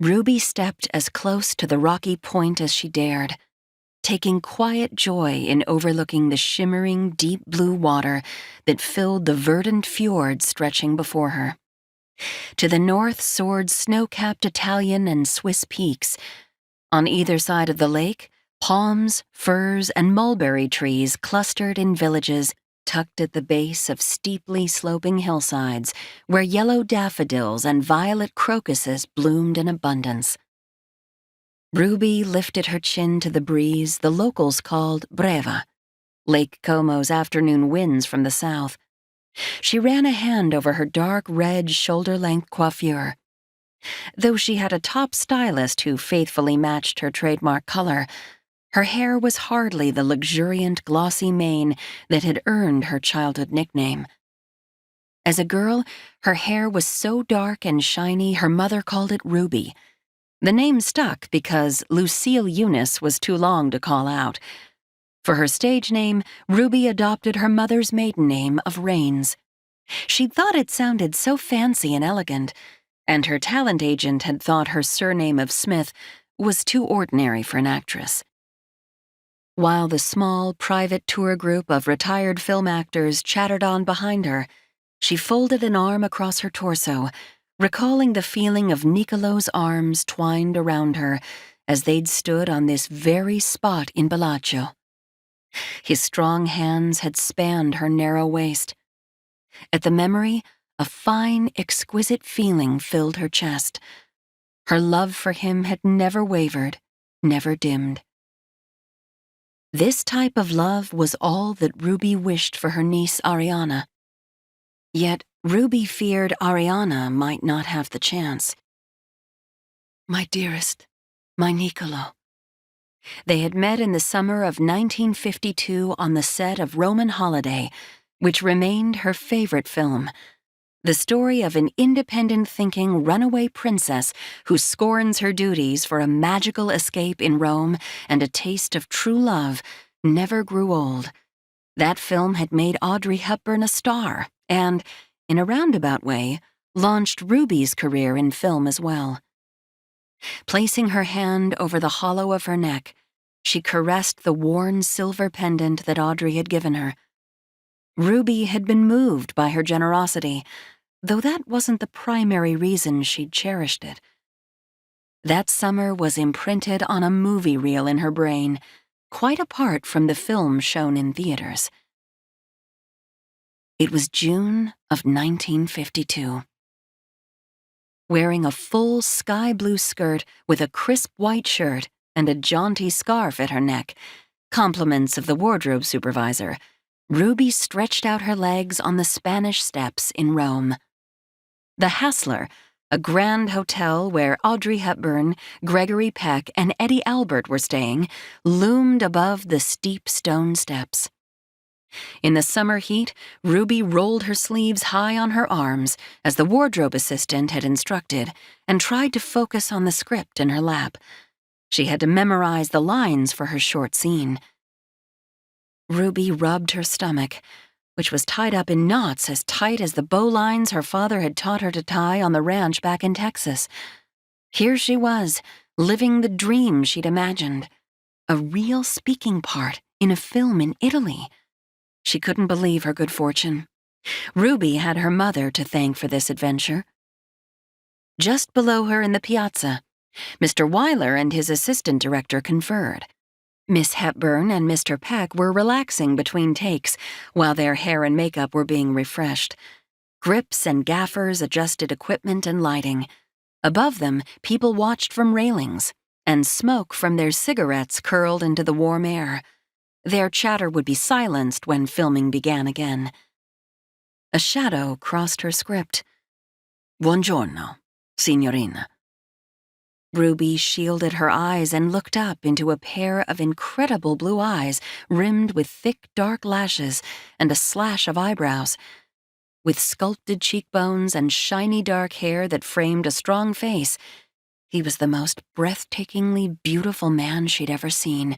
Ruby stepped as close to the rocky point as she dared, taking quiet joy in overlooking the shimmering, deep blue water that filled the verdant fjord stretching before her. To the north soared snow-capped Italian and Swiss peaks. On either side of the lake, palms, firs, and mulberry trees clustered in villages tucked at the base of steeply sloping hillsides where yellow daffodils and violet crocuses bloomed in abundance. Ruby lifted her chin to the breeze the locals called breva, Lake Como's afternoon winds from the south. She ran a hand over her dark red shoulder-length coiffure. Though she had a top stylist who faithfully matched her trademark color, her hair was hardly the luxuriant, glossy mane that had earned her childhood nickname. As a girl, her hair was so dark and shiny her mother called it Ruby. The name stuck because Lucille Eunice was too long to call out. For her stage name, Ruby adopted her mother's maiden name of Rains. She'd thought it sounded so fancy and elegant, and her talent agent had thought her surname of Smith was too ordinary for an actress. While the small, private tour group of retired film actors chattered on behind her, she folded an arm across her torso, recalling the feeling of Niccolò's arms twined around her as they'd stood on this very spot in Bellagio. His strong hands had spanned her narrow waist. At the memory, a fine, exquisite feeling filled her chest. Her love for him had never wavered, never dimmed. This type of love was all that Ruby wished for her niece Ariana. Yet Ruby feared Ariana might not have the chance. My dearest, my Niccolò. They had met in the summer of 1952 on the set of Roman Holiday, which remained her favorite film. The story of an independent-thinking runaway princess who scorns her duties for a magical escape in Rome and a taste of true love never grew old. That film had made Audrey Hepburn a star and, in a roundabout way, launched Ruby's career in film as well. Placing her hand over the hollow of her neck, she caressed the worn silver pendant that Audrey had given her. Ruby had been moved by her generosity, though that wasn't the primary reason she'd cherished it. That summer was imprinted on a movie reel in her brain, quite apart from the film shown in theaters. It was June of 1952. Wearing a full sky blue skirt with a crisp white shirt and a jaunty scarf at her neck, compliments of the wardrobe supervisor, Ruby stretched out her legs on the Spanish Steps in Rome. The Hassler, a grand hotel where Audrey Hepburn, Gregory Peck, and Eddie Albert were staying, loomed above the steep stone steps. In the summer heat, Ruby rolled her sleeves high on her arms, as the wardrobe assistant had instructed, and tried to focus on the script in her lap. She had to memorize the lines for her short scene. Ruby rubbed her stomach, which was tied up in knots as tight as the bowlines her father had taught her to tie on the ranch back in Texas. Here she was, living the dream she'd imagined. A real speaking part in a film in Italy. She couldn't believe her good fortune. Ruby had her mother to thank for this adventure. Just below her in the piazza, Mr. Weiler and his assistant director conferred. Miss Hepburn and Mr. Peck were relaxing between takes while their hair and makeup were being refreshed. Grips and gaffers adjusted equipment and lighting. Above them, people watched from railings, and smoke from their cigarettes curled into the warm air. Their chatter would be silenced when filming began again. A shadow crossed her script. Buongiorno, signorina. Ruby shielded her eyes and looked up into a pair of incredible blue eyes rimmed with thick, dark lashes and a slash of eyebrows. With sculpted cheekbones and shiny dark hair that framed a strong face, he was the most breathtakingly beautiful man she'd ever seen.